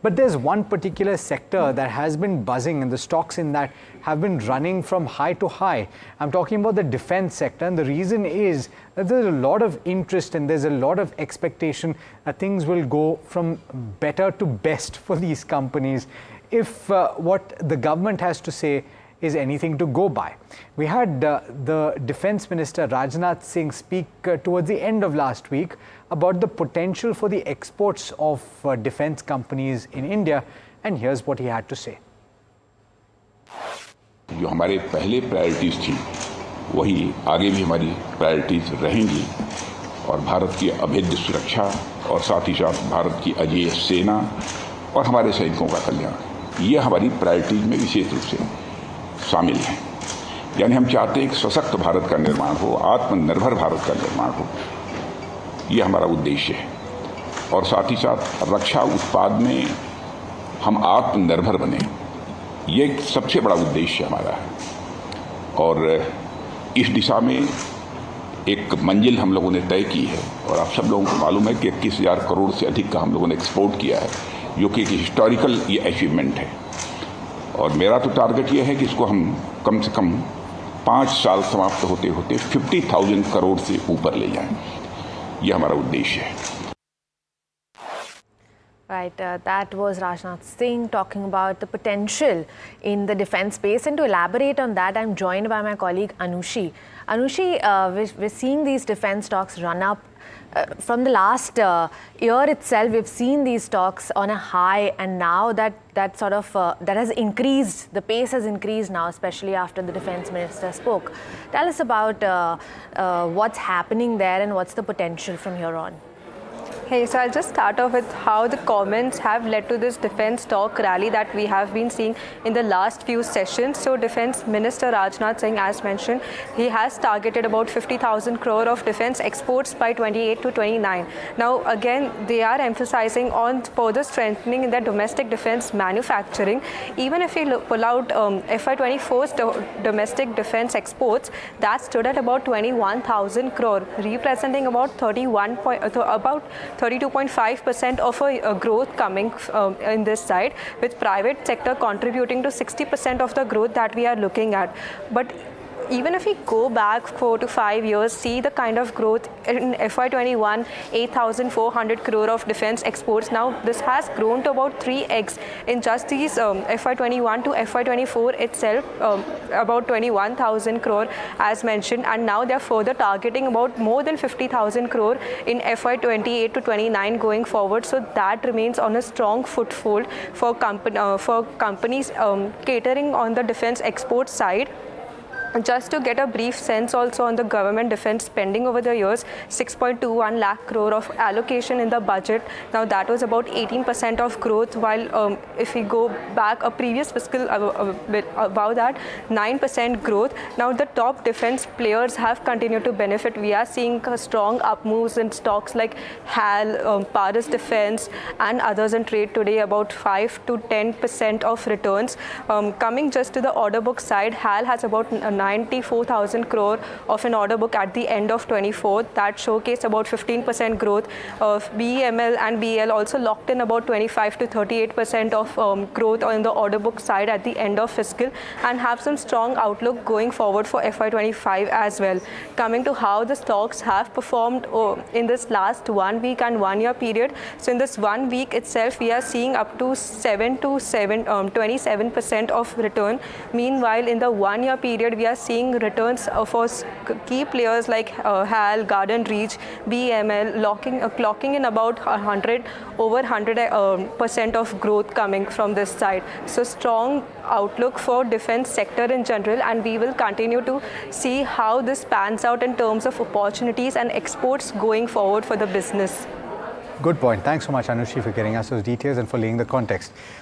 But there's one particular sector that has been buzzing, and the stocks in that have been running from high to high. I'm talking about the defense sector, and the reason is that there's a lot of interest and there's a lot of expectation that things will go from better to best for these companies if what the government has to say is anything to go by. We had the Defense Minister Rajnath Singh speak towards the end of last week about the potential for the exports of defense companies in India, and here's what he had to say. जो हमारे पहले priorities थी वही आगे भी हमारी priorities रहेंगी और भारत की अभेद्य सुरक्षा और साथ ही साथ भारत की अजेय सेना और हमारे सैनिकों का कल्याण, ये हमारी प्रायोरिटीज में विशेष रूप से शामिल हैं। यानी हम चाहते हैं कि सशक्त भारत का निर्माण हो, आत्मनिर्भर भारत का निर्माण हो, ये हमारा उद्देश्य है। और साथ ही साथ रक्षा उत्पाद में हम आत्मनिर्भर बने, ये सबसे बड़ा उद्देश्य हमारा है। और इस दिशा में एक मंजिल हम लोगों ने तय की है और आप सब लोगों को मालूम है कि 21,000 करोड़ से अधिक का हम लोगों ने एक्सपोर्ट किया है, जो कि एक हिस्टोरिकल ये अचीवमेंट है। और मेरा तो टारगेट ये है कि इसको हम कम से कम 5 साल समाप्त होते होते 50,000 करोड़ से ऊपर ले जाएं, ये हमारा उद्देश्य है। Right, that was Rajnath Singh talking about the potential in the defense space. And to elaborate on that, I'm joined by my colleague Anushi. Anushi, we're seeing these defense stocks run up. From the last year itself, we've seen these stocks on a high, and now that sort of that has increased. The pace has increased now, especially after the defense minister spoke. Tell us about what's happening there and what's the potential from here on. Hey, so I'll just start off with how the comments have led to this defense stock rally that we have been seeing in the last few sessions. So Defense Minister Rajnath Singh, as mentioned, he has targeted about 50,000 crore of defense exports by 28 to 29. Now, again, they are emphasizing on further strengthening in their domestic defense manufacturing. Even if we pull out FY24's domestic defense exports, that stood at about 21,000 crore, representing about 32.5% of a growth coming in this side, with private sector contributing to 60% of the growth that we are looking at. But even if we go back 4 to 5 years, see the kind of growth in FY21, 8,400 crore of defense exports. Now this has grown to about 3x in just these FY21 to FY24 itself, about 21,000 crore as mentioned, and now they're further targeting about more than 50,000 crore in FY28 to 29 going forward. So that remains on a strong foothold for companies catering on the defense export side. Just to get a brief sense also on the government defense spending over the years, 6.21 lakh crore of allocation in the budget. Now that was about 18% of growth, while if we go back a previous fiscal bit above that, 9% growth. Now the top defense players have continued to benefit. We are seeing strong up moves in stocks like HAL, Paras Defense and others in trade today, about 5 to 10% of returns. Coming just to the order book side, HAL has about 94,000 crore of an order book at the end of 24. That showcased about 15% growth. BEML and BEL also locked in about 25 to 38% of growth on the order book side at the end of fiscal, and have some strong outlook going forward for FY25 as well. Coming to how the stocks have performed in this last 1 week and 1 year period. So in this 1 week itself, we are seeing up to 27% of return. Meanwhile, in the 1 year period, we are seeing returns for key players like HAL, Garden Reach, BEML clocking in about over 100% of growth coming from this side. So strong outlook for defense sector in general, and we will continue to see how this pans out in terms of opportunities and exports going forward for the business. Good point. Thanks so much, Anushi, for getting us those details and for laying the context.